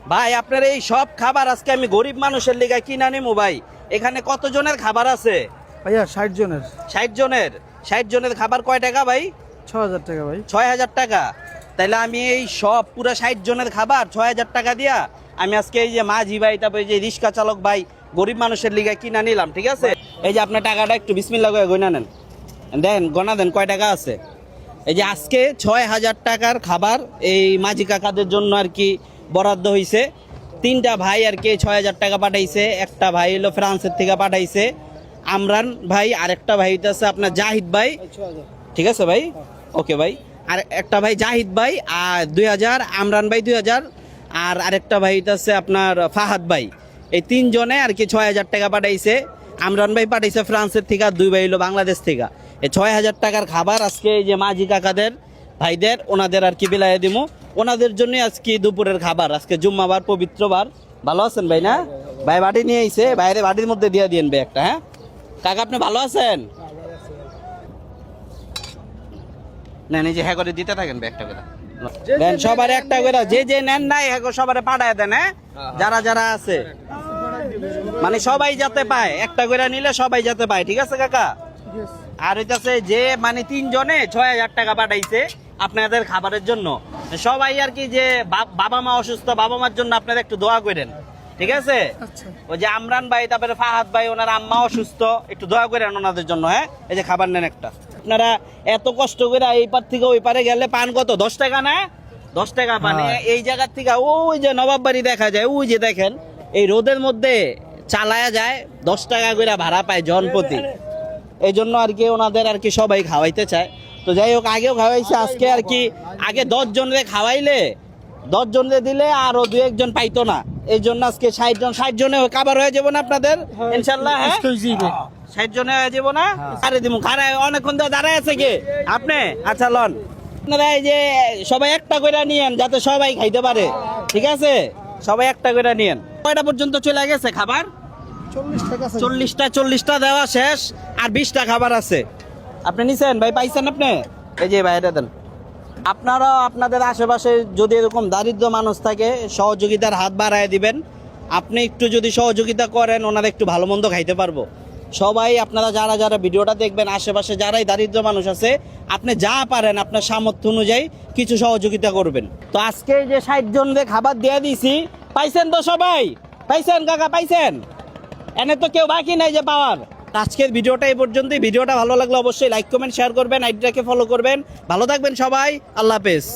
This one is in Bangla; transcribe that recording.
ভাই আপনার এই সব খাবার আজকে আমি গরিব মানুষের লিগা কিনা নিমু ভাই। এখানে কতজনের খাবার আছে? ভাইয়া 60 জনের। 60 জনের খাবার কয় টাকা ভাই? 6000 টাকা ভাই। 6000 টাকা। তাইলে আমি এই সব পুরা 60 জনের খাবার 6000 টাকা দিয়া আমি আজকে এই যে মাঝি ভাই, তারপরে যে রিক্সা চালক ভাই, গরিব মানুষের লিগা কিনা নিলাম, ঠিক আছে? এই যে আপনার টাকাটা একটু বিসমিল্লাহ করে গয়না নেন, দেন গণা দেন কয় টাকা আছে। এই যে আজকে 6000 টাকার খাবার এই মাঝি কাকাদের জন্য আর কি বরাদ্দ হয়েছে। 3টা ভাই আর কি 6000 টাকা পাঠাইছে। একটা ভাই হলো ফ্রান্সের থেকে পাঠাইছে, আমরান ভাই। আরেকটা ভাই হইতেছে আপনার জাহিদ ভাই, ঠিক আছে ভাই? ওকে ভাই। আর একটা ভাই জাহিদ ভাই আর 2000, আমরান ভাই 2000, আর আরেকটা ভাই হইতেছে আপনার ফাহাদ ভাই। এই 3 জনে আর কি 6000 টাকা পাঠাইছে। আমরান ভাই পাঠাইছে ফ্রান্সের থেকে, আর 2 ভাই হলো বাংলাদেশ থেকে। এই 6000 টাকার খাবার আজকে এই যে মাঝি কাকাদের ভাইদের ওনাদের আর কি বিলাইয়ে দিমু। ওনাদের জন্য আজকে দুপুরের খাবার। আজকে জুম্মাবার, পবিত্রবার। ভালো আছেন ভাই? না ভাই বাড়ি নিয়ে আইছে, বাইরে বাড়ির মধ্যে দিয়ে দিয়েন ভাই একটা। হ্যাঁ কাকা আপনি ভালো আছেন? না নিজে হ্যাঁ করে দিতে থাকেন ভাই একটা করে দেন, সবার একটা করে। যে যে নেন নাই হ্যাঁ সবার পাঠায় দেন। হ্যাঁ যারা যারা আছে মানে সবাই যাতে পায়, একটা করে নিলে সবাই যাতে পায়, ঠিক আছে কাকা? আর হইতাছে যে মানে 3 জনে 6000 টাকা পাঠাইছে আপনাদের খাবারের জন্য। সবাই আর কি যে বাবা মা অসুস্থ, বাবা মার জন্য আপনারা একটু দোয়া করেন, ঠিক আছে? ওই যে আমরান ভাই, তারপরে ফাহাদ ভাই, ওনার আম্মা অসুস্থ, একটু দোয়া করেন ওনাদের জন্য। হ্যাঁ এই যে খাবার নেন একটা। আপনারা এত কষ্ট করে এই পার থেকে ওই পারে গেলে পান কত? 10 টাকা না? 10 টাকা পান। এই জায়গার থেকে ওই যে নবাব বাড়ি দেখা যায়, ওই যে দেখেন এই রোদের মধ্যে চালায়া যায়, 10 টাকা করে ভাড়া পায় জনপ্রতি। এই জন্য আর কি ওনাদের আর কি সবাই খাওয়াইতে চায়। তো যাই হোক, আগেও খাওয়াইছে, আজকে আর কি আগে 10 জনরে খাওয়াইলে 10 জনরে দিলে আরো 2-1 জন পাইতো না। এই জন্য আজকে 60 জনে খাবার হয়ে যাবো না আপনাদের ইনশাল্লাহ? হ্যাঁ 60 জনে হয়ে যাবো না? আরে দিমু খারায় অনেকক্ষণ ধরে দাঁড়ায় আছে কি আপনি? আচ্ছা লন, আপনারা এই যে সবাই একটা করে নিয়েন যাতে সবাই খাইতে পারে, ঠিক আছে? সবাই একটা করে নিয়েন। কয়টা পর্যন্ত চলে গেছে খাবার? 40টা দেওয়া শেষ, আর 20টা খাবার আছে। আপনি নিছেন ভাই? পাইছেন আপনি? এই যে ভাইটা দেন। আপনারাও আপনাদের আশেপাশে যদি এরকম দারিদ্র মানুষ থাকে, সহযোগিতার হাত বাড়ায় দিবেন। আপনি একটু যদি সহযোগিতা করেন, ওনারা একটু ভালো মন্দ খাইতে পারবো। সবাই আপনারা যারা যারা ভিডিওটা দেখবেন, আশেপাশে যারাই দারিদ্র মানুষ আছে, আপনি যা পারেন আপনার সামর্থ্য অনুযায়ী কিছু সহযোগিতা করবেন। তো আজকে যে 60 জনদের খাবার দিয়ে দিয়েছি, পাইছেন তো সবাই? পাইছেন কাকা? পাইছেন? এনে তো কেউ বাকি নাই যে পাওয়ার। আজকের ভিডিওটা এই পর্যন্তই। ভিডিওটা ভালো লাগলে অবশ্যই লাইক কমেন্ট শেয়ার করবেন, আইডিটাকে ফলো করবেন। ভালো থাকবেন সবাই, আল্লাহ হাফেজ।